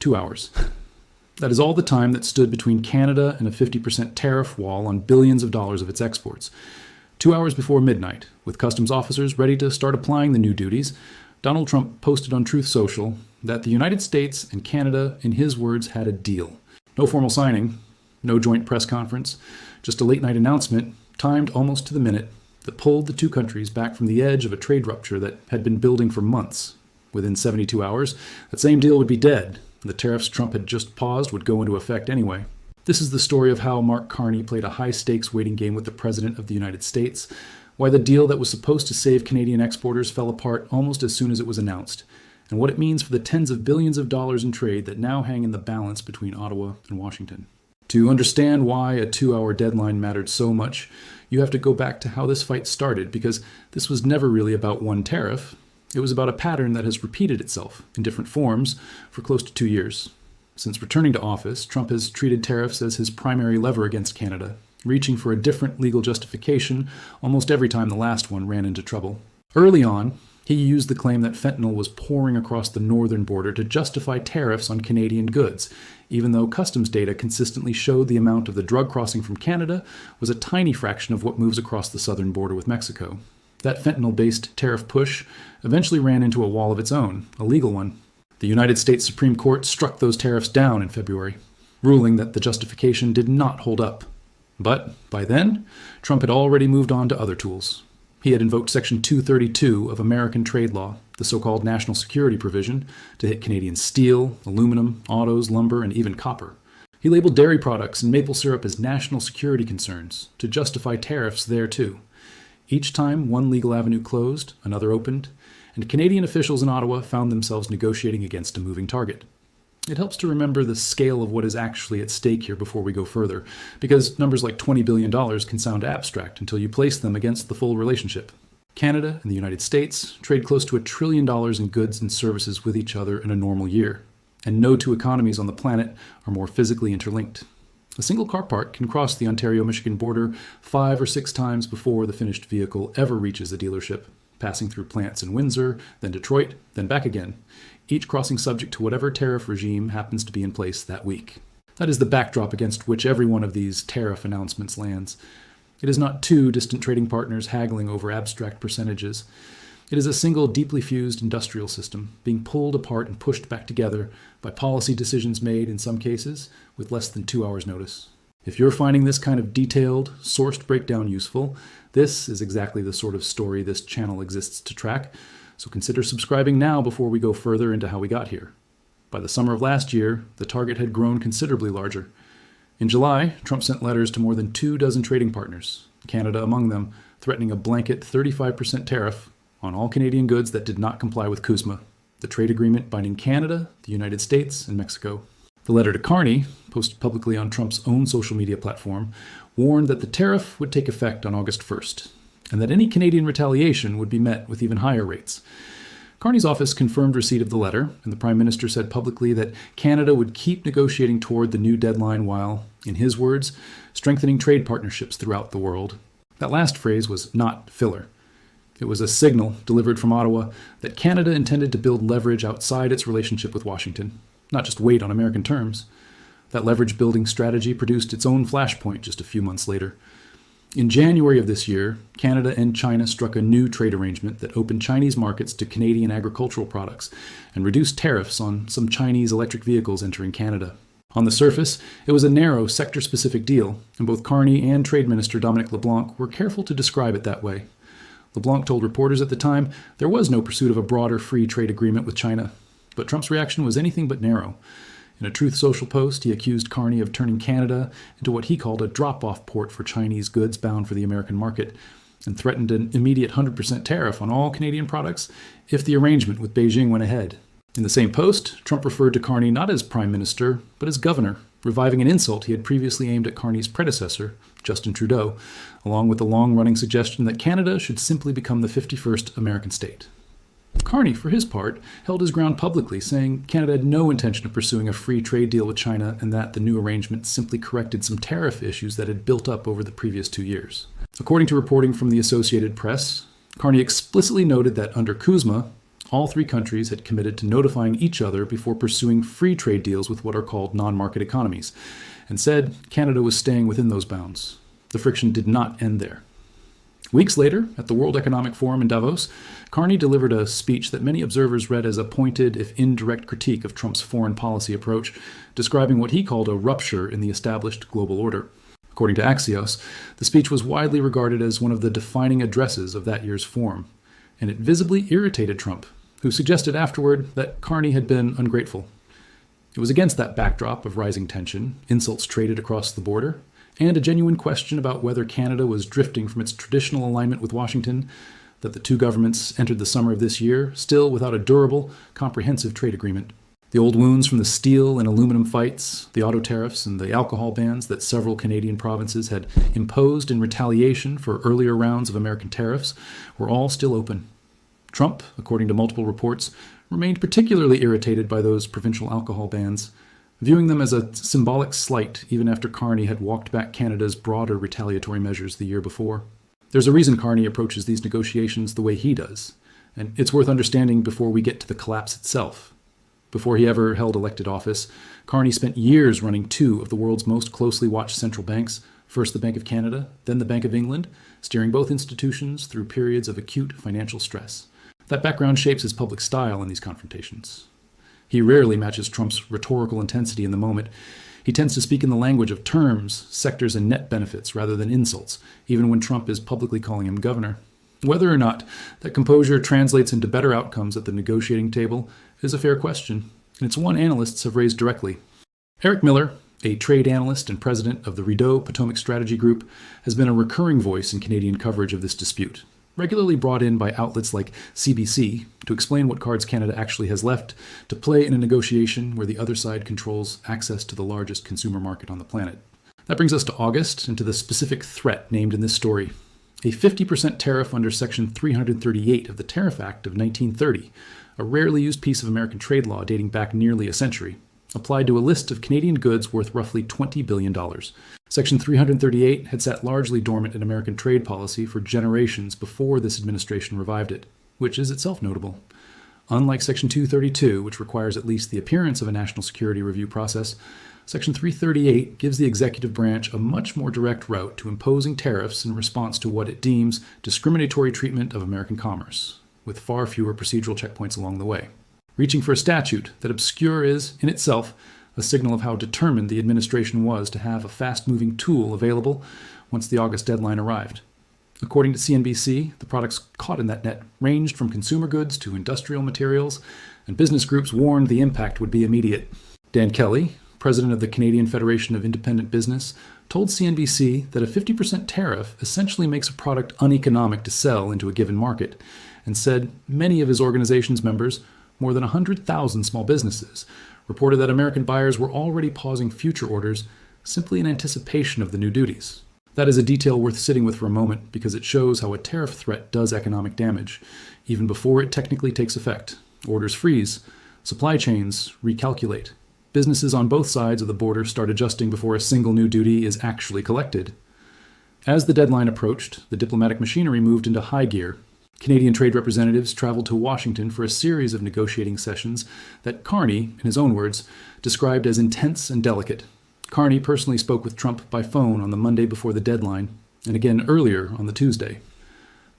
2 hours. That is all the time that stood between Canada and a 50% tariff wall on billions of dollars of its exports. 2 hours before midnight, with customs officers ready to start applying the new duties, Donald Trump posted on Truth Social that the United States and Canada, in his words, had a deal. No formal signing, no joint press conference, just a late-night announcement, timed almost to the minute, that pulled the two countries back from the edge of a trade rupture that had been building for months. Within 72 hours, that same deal would be dead. The tariffs Trump had just paused would go into effect anyway. This is the story of how Mark Carney played a high-stakes waiting game with the President of the United States, why the deal that was supposed to save Canadian exporters fell apart almost as soon as it was announced, and what it means for the tens of billions of dollars in trade that now hang in the balance between Ottawa and Washington. To understand why a 2-hour deadline mattered so much, you have to go back to how this fight started, because this was never really about one tariff. It was about a pattern that has repeated itself in different forms for close to 2 years. Since returning to office, Trump has treated tariffs as his primary lever against Canada, reaching for a different legal justification almost every time the last one ran into trouble. Early on, he used the claim that fentanyl was pouring across the northern border to justify tariffs on Canadian goods, even though customs data consistently showed the amount of the drug crossing from Canada was a tiny fraction of what moves across the southern border with Mexico. That fentanyl-based tariff push eventually ran into a wall of its own, a legal one. The United States Supreme Court struck those tariffs down in February, ruling that the justification did not hold up. But by then, Trump had already moved on to other tools. He had invoked Section 232 of American trade law, the so-called national security provision, to hit Canadian steel, aluminum, autos, lumber, and even copper. He labeled dairy products and maple syrup as national security concerns to justify tariffs there too. Each time one legal avenue closed, another opened, and Canadian officials in Ottawa found themselves negotiating against a moving target. It helps to remember the scale of what is actually at stake here before we go further, because numbers like $20 billion can sound abstract until you place them against the full relationship. Canada and the United States trade close to $1 trillion in goods and services with each other in a normal year, and no two economies on the planet are more physically interlinked. A single car part can cross the Ontario-Michigan border 5 or 6 times before the finished vehicle ever reaches a dealership, passing through plants in Windsor, then Detroit, then back again, each crossing subject to whatever tariff regime happens to be in place that week. That is the backdrop against which every one of these tariff announcements lands. It is not two distant trading partners haggling over abstract percentages. It is a single deeply fused industrial system being pulled apart and pushed back together by policy decisions made, in some cases, with less than 2 hours' notice. If you're finding this kind of detailed, sourced breakdown useful, this is exactly the sort of story this channel exists to track, so consider subscribing now before we go further into how we got here. By the summer of last year, the target had grown considerably larger. In July, Trump sent letters to more than 24 trading partners, Canada among them, threatening a blanket 35% tariff on all Canadian goods that did not comply with CUSMA, the trade agreement binding Canada, the United States, and Mexico. The letter to Carney, posted publicly on Trump's own social media platform, warned that the tariff would take effect on August 1st, and that any Canadian retaliation would be met with even higher rates. Carney's office confirmed receipt of the letter, and the Prime Minister said publicly that Canada would keep negotiating toward the new deadline while, in his words, strengthening trade partnerships throughout the world. That last phrase was not filler. It was a signal delivered from Ottawa that Canada intended to build leverage outside its relationship with Washington, not just wait on American terms. That leverage-building strategy produced its own flashpoint just a few months later. In January of this year, Canada and China struck a new trade arrangement that opened Chinese markets to Canadian agricultural products and reduced tariffs on some Chinese electric vehicles entering Canada. On the surface, it was a narrow, sector-specific deal, and both Carney and Trade Minister Dominic LeBlanc were careful to describe it that way. LeBlanc told reporters at the time there was no pursuit of a broader free trade agreement with China, but Trump's reaction was anything but narrow. In a Truth Social post, he accused Carney of turning Canada into what he called a drop-off port for Chinese goods bound for the American market, and threatened an immediate 100% tariff on all Canadian products if the arrangement with Beijing went ahead. In the same post, Trump referred to Carney not as Prime Minister, but as Governor, reviving an insult he had previously aimed at Carney's predecessor, Justin Trudeau, along with the long-running suggestion that Canada should simply become the 51st American state. Carney, for his part, held his ground publicly, saying Canada had no intention of pursuing a free trade deal with China and that the new arrangement simply corrected some tariff issues that had built up over the previous 2 years. According to reporting from the Associated Press, Carney explicitly noted that under CUSMA, all three countries had committed to notifying each other before pursuing free trade deals with what are called non-market economies, and said Canada was staying within those bounds. The friction did not end there. Weeks later, at the World Economic Forum in Davos, Carney delivered a speech that many observers read as a pointed, if indirect, critique of Trump's foreign policy approach, describing what he called a rupture in the established global order. According to Axios, the speech was widely regarded as one of the defining addresses of that year's forum, and it visibly irritated Trump, who suggested afterward that Carney had been ungrateful. It was against that backdrop of rising tension, insults traded across the border, and a genuine question about whether Canada was drifting from its traditional alignment with Washington, that the two governments entered the summer of this year, still without a durable, comprehensive trade agreement. The old wounds from the steel and aluminum fights, the auto tariffs, and the alcohol bans that several Canadian provinces had imposed in retaliation for earlier rounds of American tariffs were all still open. Trump, according to multiple reports, remained particularly irritated by those provincial alcohol bans, viewing them as a symbolic slight even after Carney had walked back Canada's broader retaliatory measures the year before. There's a reason Carney approaches these negotiations the way he does, and it's worth understanding before we get to the collapse itself. Before he ever held elected office, Carney spent years running two of the world's most closely watched central banks, first the Bank of Canada, then the Bank of England, steering both institutions through periods of acute financial stress. That background shapes his public style in these confrontations. He rarely matches Trump's rhetorical intensity in the moment. He tends to speak in the language of terms, sectors, and net benefits rather than insults, even when Trump is publicly calling him governor. Whether or not that composure translates into better outcomes at the negotiating table is a fair question, and it's one analysts have raised directly. Eric Miller, a trade analyst and president of the Rideau Potomac Strategy Group, has been a recurring voice in Canadian coverage of this dispute, regularly brought in by outlets like CBC to explain what cards Canada actually has left to play in a negotiation where the other side controls access to the largest consumer market on the planet. That brings us to August and to the specific threat named in this story. A 50% tariff under Section 338 of the Tariff Act of 1930, a rarely used piece of American trade law dating back nearly a century, applied to a list of Canadian goods worth roughly $20 billion. Section 338 had sat largely dormant in American trade policy for generations before this administration revived it, which is itself notable. Unlike Section 232, which requires at least the appearance of a national security review process, Section 338 gives the executive branch a much more direct route to imposing tariffs in response to what it deems discriminatory treatment of American commerce, with far fewer procedural checkpoints along the way. Reaching for a statute that obscure is, in itself, a signal of how determined the administration was to have a fast-moving tool available once the August deadline arrived. According to CNBC, the products caught in that net ranged from consumer goods to industrial materials, and business groups warned the impact would be immediate. Dan Kelly, president of the Canadian Federation of Independent Business, told CNBC that a 50% tariff essentially makes a product uneconomic to sell into a given market, and said many of his organization's members, more than 100,000 small businesses, reported that American buyers were already pausing future orders simply in anticipation of the new duties. That is a detail worth sitting with for a moment because it shows how a tariff threat does economic damage, even before it technically takes effect. Orders freeze, supply chains recalculate. Businesses on both sides of the border start adjusting before a single new duty is actually collected. As the deadline approached, the diplomatic machinery moved into high gear. Canadian trade representatives traveled to Washington for a series of negotiating sessions that Carney, in his own words, described as intense and delicate. Carney personally spoke with Trump by phone on the Monday before the deadline, and again earlier on the Tuesday.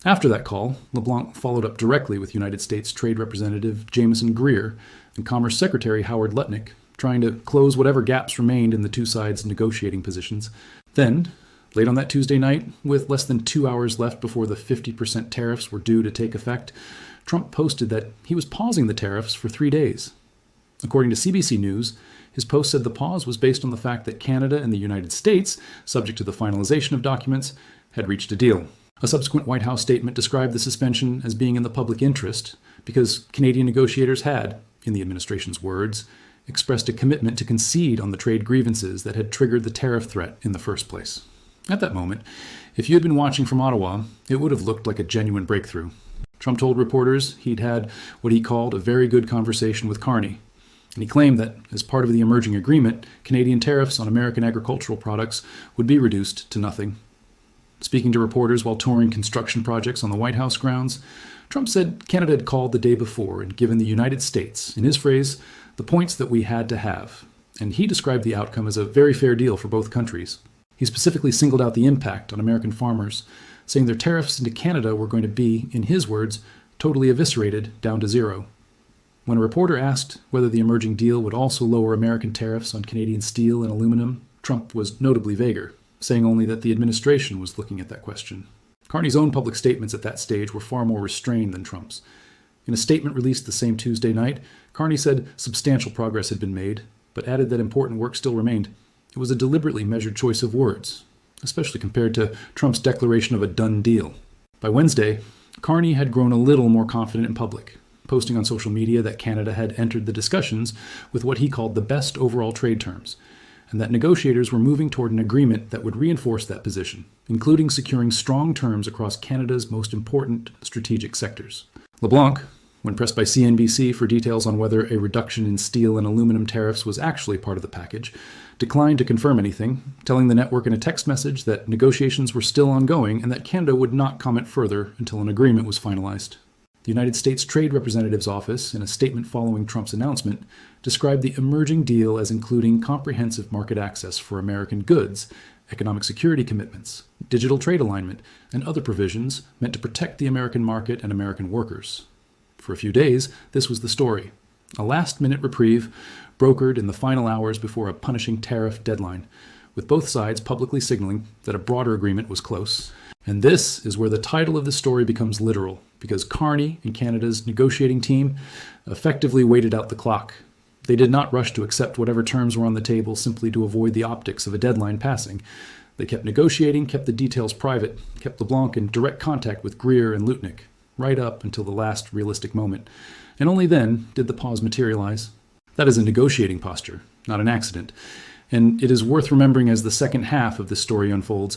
After that call, LeBlanc followed up directly with United States Trade Representative Jameson Greer and Commerce Secretary Howard Lutnick, trying to close whatever gaps remained in the two sides' negotiating positions. Then, late on that Tuesday night, with less than 2 hours left before the 50% tariffs were due to take effect, Trump posted that he was pausing the tariffs for 3 days. According to CBC News, his post said the pause was based on the fact that Canada and the United States, subject to the finalization of documents, had reached a deal. A subsequent White House statement described the suspension as being in the public interest because Canadian negotiators had, in the administration's words, expressed a commitment to concede on the trade grievances that had triggered the tariff threat in the first place. At that moment, if you had been watching from Ottawa, it would have looked like a genuine breakthrough. Trump told reporters he'd had what he called a very good conversation with Carney, and he claimed that, as part of the emerging agreement, Canadian tariffs on American agricultural products would be reduced to nothing. Speaking to reporters while touring construction projects on the White House grounds, Trump said Canada had called the day before and given the United States, in his phrase, the points that we had to have. And he described the outcome as a very fair deal for both countries. He specifically singled out the impact on American farmers, saying their tariffs into Canada were going to be, in his words, totally eviscerated down to zero. When a reporter asked whether the emerging deal would also lower American tariffs on Canadian steel and aluminum, Trump was notably vaguer, saying only that the administration was looking at that question. Carney's own public statements at that stage were far more restrained than Trump's. In a statement released the same Tuesday night, Carney said substantial progress had been made, but added that important work still remained. It was a deliberately measured choice of words, especially compared to Trump's declaration of a done deal. By Wednesday, Carney had grown a little more confident in public, posting on social media that Canada had entered the discussions with what he called the best overall trade terms, and that negotiators were moving toward an agreement that would reinforce that position, including securing strong terms across Canada's most important strategic sectors. LeBlanc, when pressed by CNBC for details on whether a reduction in steel and aluminum tariffs was actually part of the package, declined to confirm anything, telling the network in a text message that negotiations were still ongoing and that Canada would not comment further until an agreement was finalized. The United States Trade Representative's office, in a statement following Trump's announcement, described the emerging deal as including comprehensive market access for American goods, economic security commitments, digital trade alignment, and other provisions meant to protect the American market and American workers. For a few days, this was the story. A last-minute reprieve brokered in the final hours before a punishing tariff deadline, with both sides publicly signaling that a broader agreement was close. And this is where the title of the story becomes literal, because Carney and Canada's negotiating team effectively waited out the clock. They did not rush to accept whatever terms were on the table simply to avoid the optics of a deadline passing. They kept negotiating, kept the details private, kept LeBlanc in direct contact with Greer and Lutnick, right up until the last realistic moment. And only then did the pause materialize. That is a negotiating posture, not an accident. And it is worth remembering as the second half of this story unfolds,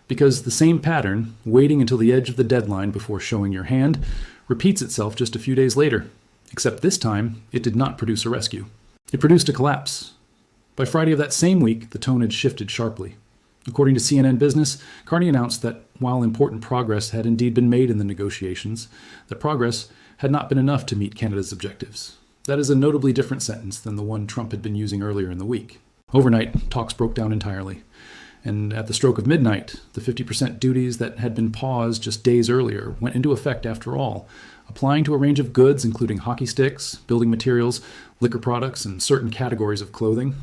because the same pattern, waiting until the edge of the deadline before showing your hand, repeats itself just a few days later. Except this time, it did not produce a rescue. It produced a collapse. By Friday of that same week, the tone had shifted sharply. According to CNN Business, Carney announced that while important progress had indeed been made in the negotiations, that progress had not been enough to meet Canada's objectives. That is a notably different sentence than the one Trump had been using earlier in the week. Overnight, talks broke down entirely. And at the stroke of midnight, the 50% duties that had been paused just days earlier went into effect after all, applying to a range of goods including hockey sticks, building materials, liquor products, and certain categories of clothing.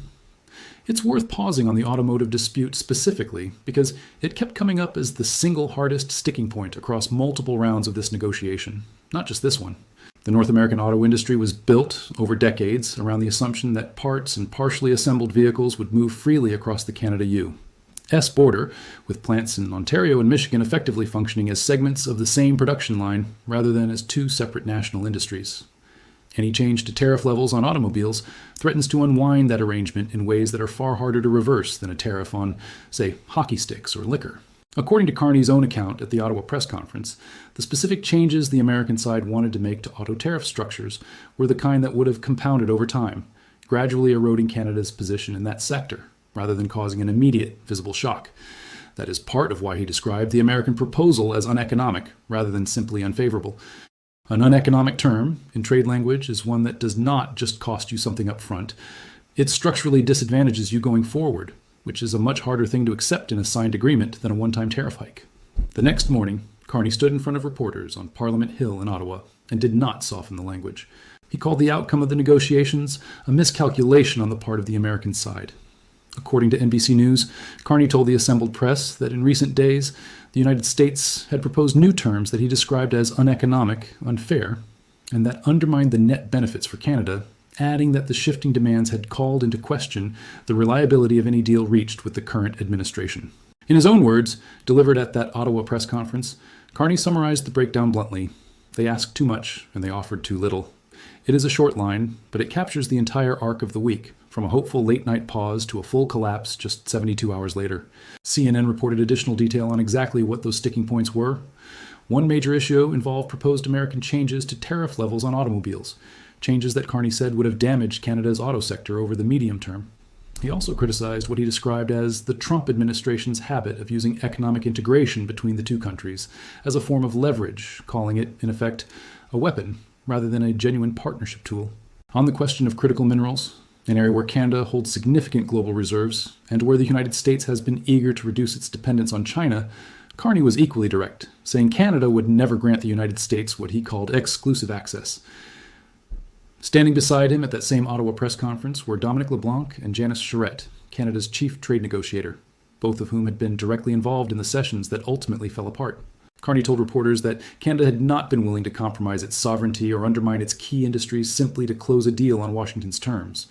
It's worth pausing on the automotive dispute specifically because it kept coming up as the single hardest sticking point across multiple rounds of this negotiation, not just this one. The North American auto industry was built over decades around the assumption that parts and partially assembled vehicles would move freely across the Canada-U.S. border, with plants in Ontario and Michigan effectively functioning as segments of the same production line rather than as two separate national industries. Any change to tariff levels on automobiles threatens to unwind that arrangement in ways that are far harder to reverse than a tariff on, say, hockey sticks or liquor. According to Carney's own account at the Ottawa press conference, the specific changes the American side wanted to make to auto tariff structures were the kind that would have compounded over time, gradually eroding Canada's position in that sector, rather than causing an immediate visible shock. That is part of why he described the American proposal as uneconomic, rather than simply unfavorable. An uneconomic term, in trade language, is one that does not just cost you something up front. It structurally disadvantages you going forward, which is a much harder thing to accept in a signed agreement than a one-time tariff hike. The next morning, Carney stood in front of reporters on Parliament Hill in Ottawa and did not soften the language. He called the outcome of the negotiations a miscalculation on the part of the American side. According to NBC News, Carney told the assembled press that in recent days, the United States had proposed new terms that he described as uneconomic, unfair, and that undermined the net benefits for Canada, adding that the shifting demands had called into question the reliability of any deal reached with the current administration. In his own words, delivered at that Ottawa press conference, Carney summarized the breakdown bluntly. They asked too much, and they offered too little. It is a short line, but it captures the entire arc of the week, from a hopeful late-night pause to a full collapse just 72 hours later. CNN reported additional detail on exactly what those sticking points were. One major issue involved proposed American changes to tariff levels on automobiles, changes that Carney said would have damaged Canada's auto sector over the medium term. He also criticized what he described as the Trump administration's habit of using economic integration between the two countries as a form of leverage, calling it, in effect, a weapon rather than a genuine partnership tool. On the question of critical minerals, an area where Canada holds significant global reserves and where the United States has been eager to reduce its dependence on China, Carney was equally direct, saying Canada would never grant the United States what he called exclusive access. Standing beside him at that same Ottawa press conference were Dominic LeBlanc and Janice Charette, Canada's chief trade negotiator, both of whom had been directly involved in the sessions that ultimately fell apart. Carney told reporters that Canada had not been willing to compromise its sovereignty or undermine its key industries simply to close a deal on Washington's terms.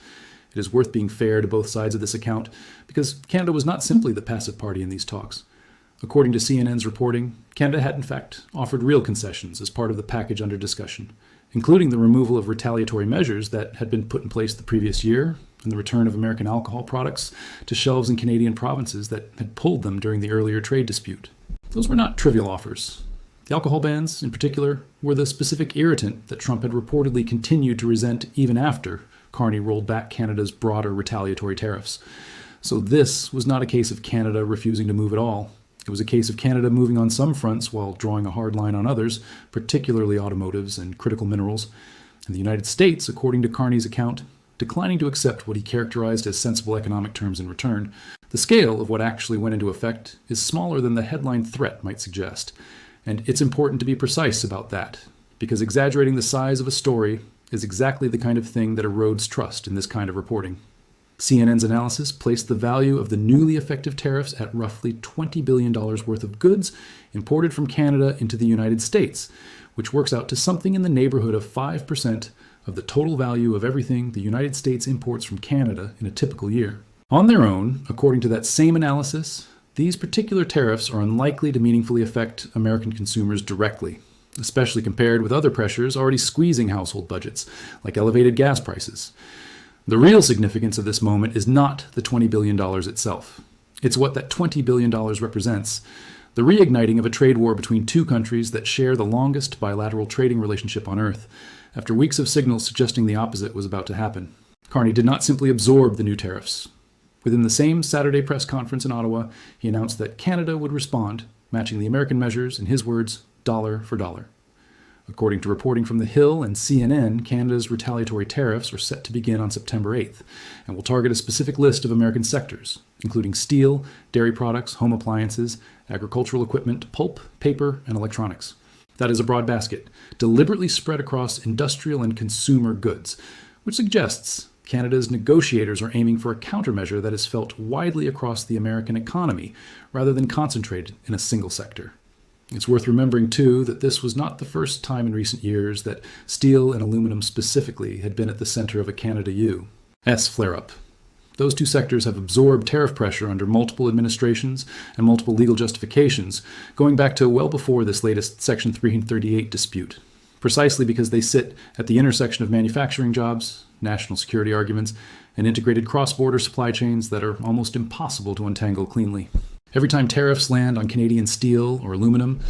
It is worth being fair to both sides of this account, because Canada was not simply the passive party in these talks. According to CNN's reporting, Canada had in fact offered real concessions as part of the package under discussion, including the removal of retaliatory measures that had been put in place the previous year and the return of American alcohol products to shelves in Canadian provinces that had pulled them during the earlier trade dispute. Those were not trivial offers. The alcohol bans, in particular, were the specific irritant that Trump had reportedly continued to resent even after Carney rolled back Canada's broader retaliatory tariffs. So this was not a case of Canada refusing to move at all. It was a case of Canada moving on some fronts while drawing a hard line on others, particularly automotives and critical minerals, and the United States, according to Carney's account, declining to accept what he characterized as sensible economic terms in return. The scale of what actually went into effect is smaller than the headline threat might suggest, and it's important to be precise about that, because exaggerating the size of a story is exactly the kind of thing that erodes trust in this kind of reporting. CNN's analysis placed the value of the newly effective tariffs at roughly $20 billion worth of goods imported from Canada into the United States, which works out to something in the neighborhood of 5% of the total value of everything the United States imports from Canada in a typical year. On their own, according to that same analysis, these particular tariffs are unlikely to meaningfully affect American consumers directly, especially compared with other pressures already squeezing household budgets, like elevated gas prices. The real significance of this moment is not the $20 billion itself. It's what that $20 billion represents, the reigniting of a trade war between two countries that share the longest bilateral trading relationship on Earth, after weeks of signals suggesting the opposite was about to happen. Carney did not simply absorb the new tariffs. Within the same Saturday press conference in Ottawa, he announced that Canada would respond, matching the American measures, in his words, dollar for dollar. According to reporting from The Hill and CNN, Canada's retaliatory tariffs are set to begin on September 8th and will target a specific list of American sectors, including steel, dairy products, home appliances, agricultural equipment, pulp, paper, and electronics. That is a broad basket, deliberately spread across industrial and consumer goods, which suggests Canada's negotiators are aiming for a countermeasure that is felt widely across the American economy, rather than concentrated in a single sector. It's worth remembering, too, that this was not the first time in recent years that steel and aluminum specifically had been at the center of a Canada-U.S. flare-up. Those two sectors have absorbed tariff pressure under multiple administrations and multiple legal justifications, going back to well before this latest Section 338 dispute, precisely because they sit at the intersection of manufacturing jobs, national security arguments, and integrated cross-border supply chains that are almost impossible to untangle cleanly. Every time tariffs land on Canadian steel or aluminum,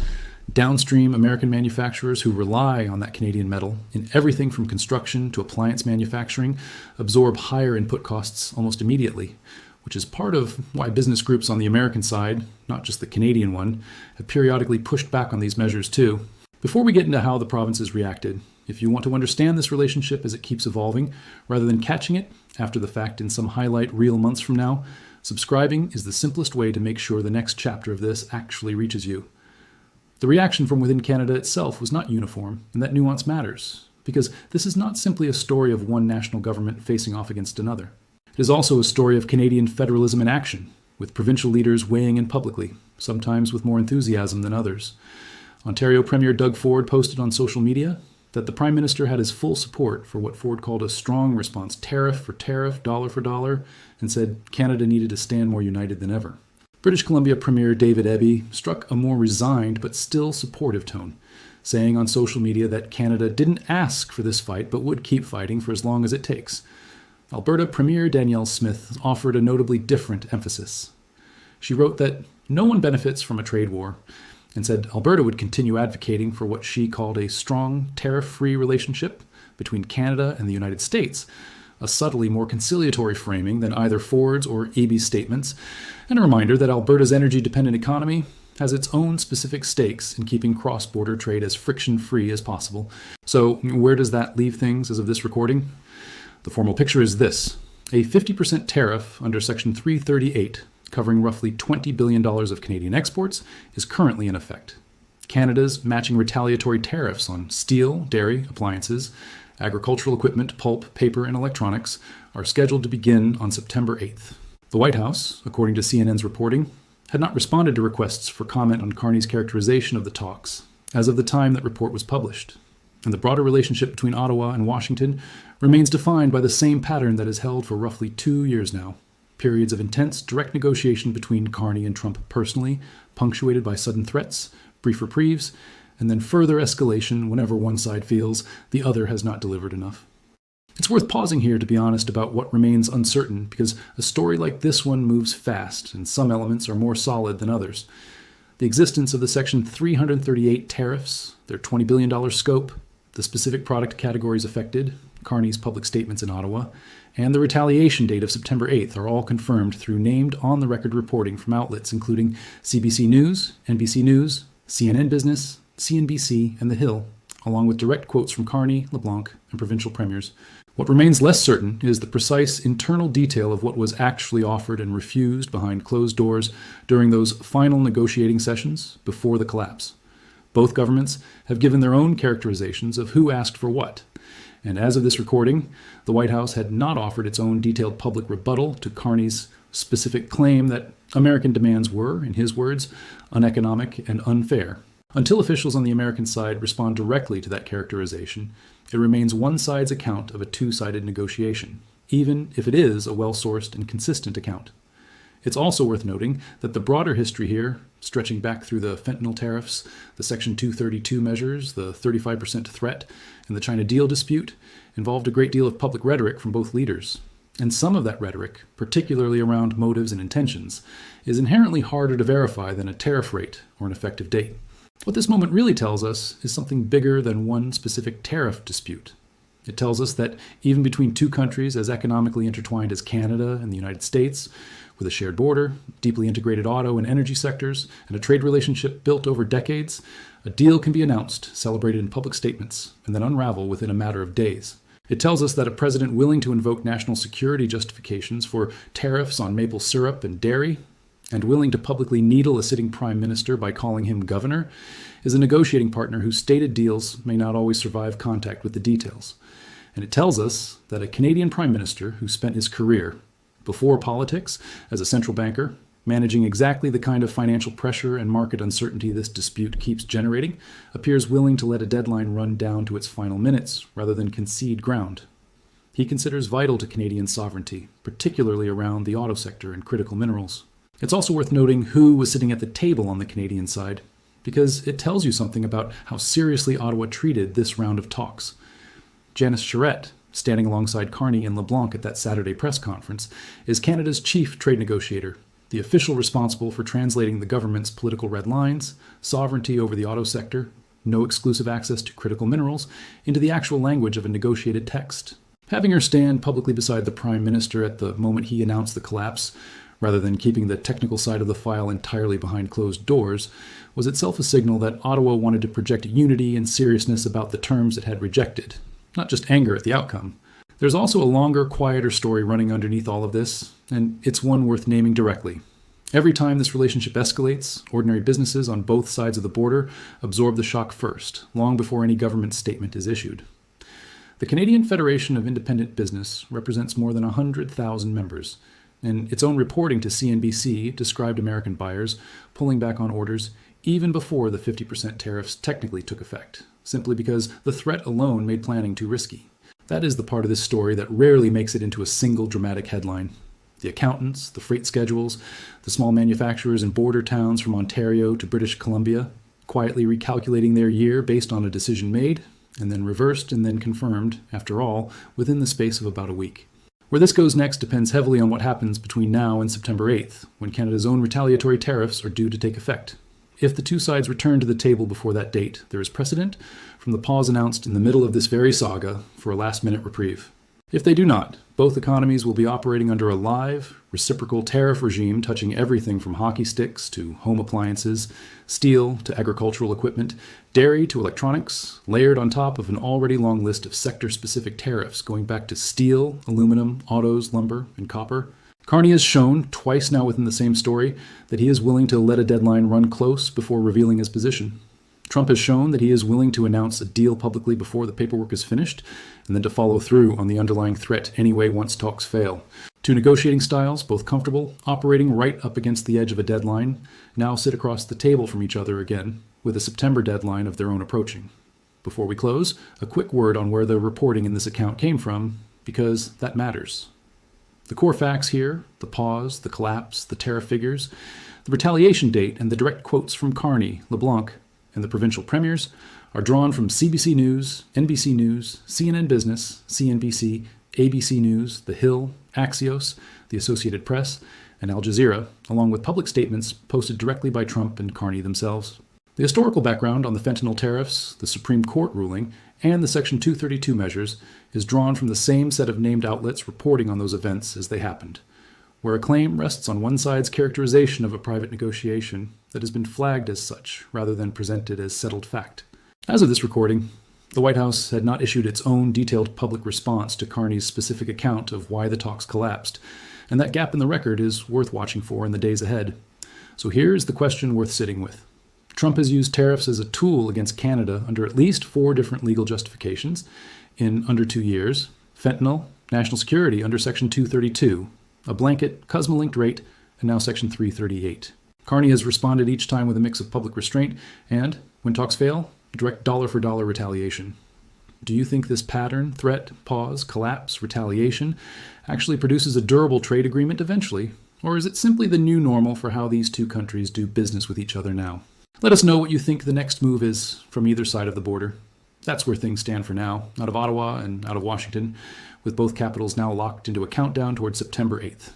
downstream American manufacturers who rely on that Canadian metal in everything from construction to appliance manufacturing absorb higher input costs almost immediately, which is part of why business groups on the American side, not just the Canadian one, have periodically pushed back on these measures too. Before we get into how the provinces reacted, if you want to understand this relationship as it keeps evolving, rather than catching it after the fact in some highlight reel months from now, subscribing is the simplest way to make sure the next chapter of this actually reaches you. The reaction from within Canada itself was not uniform, and that nuance matters, because this is not simply a story of one national government facing off against another. It is also a story of Canadian federalism in action, with provincial leaders weighing in publicly, sometimes with more enthusiasm than others. Ontario Premier Doug Ford posted on social media that the Prime Minister had his full support for what Ford called a strong response, tariff for tariff, dollar for dollar, and said Canada needed to stand more united than ever. British Columbia Premier David Eby struck a more resigned but still supportive tone, saying on social media that Canada didn't ask for this fight but would keep fighting for as long as it takes. Alberta Premier Danielle Smith offered a notably different emphasis. She wrote that no one benefits from a trade war, and said Alberta would continue advocating for what she called a strong tariff-free relationship between Canada and the United States, a subtly more conciliatory framing than either Ford's or Eby's statements, and a reminder that Alberta's energy-dependent economy has its own specific stakes in keeping cross-border trade as friction-free as possible. So where does that leave things as of this recording? The formal picture is this. A 50% tariff under Section 338, covering roughly $20 billion of Canadian exports, is currently in effect. Canada's matching retaliatory tariffs on steel, dairy, appliances, agricultural equipment, pulp, paper, and electronics are scheduled to begin on September 8th. The White House, according to CNN's reporting, had not responded to requests for comment on Carney's characterization of the talks as of the time that report was published. And the broader relationship between Ottawa and Washington remains defined by the same pattern that has held for roughly 2 years now. Periods of intense, direct negotiation between Carney and Trump personally, punctuated by sudden threats, brief reprieves, and then further escalation whenever one side feels the other has not delivered enough. It's worth pausing here to be honest about what remains uncertain, because a story like this one moves fast, and some elements are more solid than others. The existence of the Section 338 tariffs, their $20 billion scope, the specific product categories affected, Carney's public statements in Ottawa, and the retaliation date of September 8th are all confirmed through named on-the-record reporting from outlets including CBC News, NBC News, CNN Business, CNBC, and The Hill, along with direct quotes from Carney, LeBlanc, and provincial premiers. What remains less certain is the precise internal detail of what was actually offered and refused behind closed doors during those final negotiating sessions before the collapse. Both governments have given their own characterizations of who asked for what, and as of this recording, the White House had not offered its own detailed public rebuttal to Carney's specific claim that American demands were, in his words, uneconomic and unfair. Until officials on the American side respond directly to that characterization, it remains one side's account of a two-sided negotiation, even if it is a well-sourced and consistent account. It's also worth noting that the broader history here, stretching back through the fentanyl tariffs, the Section 232 measures, the 35% threat, and the China deal dispute, involved a great deal of public rhetoric from both leaders. And some of that rhetoric, particularly around motives and intentions, is inherently harder to verify than a tariff rate or an effective date. What this moment really tells us is something bigger than one specific tariff dispute. It tells us that even between two countries as economically intertwined as Canada and the United States, with a shared border, deeply integrated auto and energy sectors, and a trade relationship built over decades, a deal can be announced, celebrated in public statements, and then unravel within a matter of days. It tells us that a president willing to invoke national security justifications for tariffs on maple syrup and dairy, and willing to publicly needle a sitting prime minister by calling him governor, is a negotiating partner whose stated deals may not always survive contact with the details. And it tells us that a Canadian prime minister who spent his career, before politics, as a central banker, managing exactly the kind of financial pressure and market uncertainty this dispute keeps generating, appears willing to let a deadline run down to its final minutes rather than concede ground. He considers vital to Canadian sovereignty, particularly around the auto sector and critical minerals. It's also worth noting who was sitting at the table on the Canadian side, because it tells you something about how seriously Ottawa treated this round of talks. Janice Charette, standing alongside Carney and LeBlanc at that Saturday press conference, is Canada's chief trade negotiator, the official responsible for translating the government's political red lines, sovereignty over the auto sector, no exclusive access to critical minerals, into the actual language of a negotiated text. Having her stand publicly beside the Prime Minister at the moment he announced the collapse, rather than keeping the technical side of the file entirely behind closed doors, was itself a signal that Ottawa wanted to project unity and seriousness about the terms it had rejected, not just anger at the outcome. There's also a longer, quieter story running underneath all of this, and it's one worth naming directly. Every time this relationship escalates, ordinary businesses on both sides of the border absorb the shock first, long before any government statement is issued. The Canadian Federation of Independent Business represents more than 100,000 members, and its own reporting to CNBC described American buyers pulling back on orders even before the 50% tariffs technically took effect, simply because the threat alone made planning too risky. That is the part of this story that rarely makes it into a single dramatic headline. The accountants, the freight schedules, the small manufacturers in border towns from Ontario to British Columbia, quietly recalculating their year based on a decision made, and then reversed and then confirmed, after all, within the space of about a week. Where this goes next depends heavily on what happens between now and September 8th, when Canada's own retaliatory tariffs are due to take effect. If the two sides return to the table before that date, there is precedent from the pause announced in the middle of this very saga for a last-minute reprieve. If they do not, both economies will be operating under a live, reciprocal tariff regime touching everything from hockey sticks to home appliances, steel to agricultural equipment, dairy to electronics, layered on top of an already long list of sector-specific tariffs going back to steel, aluminum, autos, lumber, and copper. Carney has shown, twice now within the same story, that he is willing to let a deadline run close before revealing his position. Trump has shown that he is willing to announce a deal publicly before the paperwork is finished, and then to follow through on the underlying threat anyway once talks fail. Two negotiating styles, both comfortable, operating right up against the edge of a deadline, now sit across the table from each other again, with a September deadline of their own approaching. Before we close, a quick word on where the reporting in this account came from, because that matters. The core facts here, the pause, the collapse, the tariff figures, the retaliation date, and the direct quotes from Carney, LeBlanc, and the provincial premiers are drawn from CBC News, NBC News, CNN Business, CNBC, ABC News, The Hill, Axios, the Associated Press, and Al Jazeera, along with public statements posted directly by Trump and Carney themselves. The historical background on the fentanyl tariffs, the Supreme Court ruling, and the Section 232 measures is drawn from the same set of named outlets reporting on those events as they happened, where a claim rests on one side's characterization of a private negotiation that has been flagged as such, rather than presented as settled fact. As of this recording, the White House had not issued its own detailed public response to Carney's specific account of why the talks collapsed, and that gap in the record is worth watching for in the days ahead. So here's the question worth sitting with. Trump has used tariffs as a tool against Canada under at least 4 different legal justifications in under 2 years: fentanyl, national security under Section 232, a blanket CUSMA-linked rate, and now Section 338. Carney has responded each time with a mix of public restraint and, when talks fail, direct dollar-for-dollar retaliation. Do you think this pattern, threat, pause, collapse, retaliation, actually produces a durable trade agreement eventually, or is it simply the new normal for how these two countries do business with each other now? Let us know what you think the next move is from either side of the border. That's where things stand for now, out of Ottawa and out of Washington, with both capitals now locked into a countdown towards September 8th.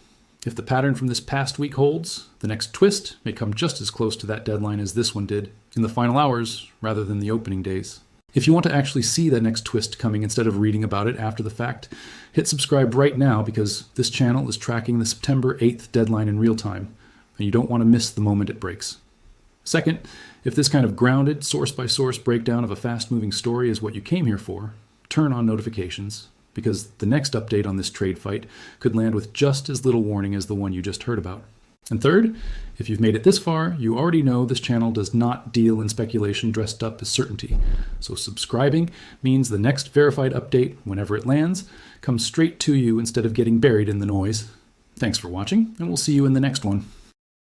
If the pattern from this past week holds, the next twist may come just as close to that deadline as this one did, in the final hours rather than the opening days. If you want to actually see that next twist coming instead of reading about it after the fact, hit subscribe right now because this channel is tracking the September 8th deadline in real time, and you don't want to miss the moment it breaks. Second, if this kind of grounded, source-by-source breakdown of a fast-moving story is what you came here for, turn on notifications, because the next update on this trade fight could land with just as little warning as the one you just heard about. And third, if you've made it this far, you already know this channel does not deal in speculation dressed up as certainty. So subscribing means the next verified update, whenever it lands, comes straight to you instead of getting buried in the noise. Thanks for watching, and we'll see you in the next one.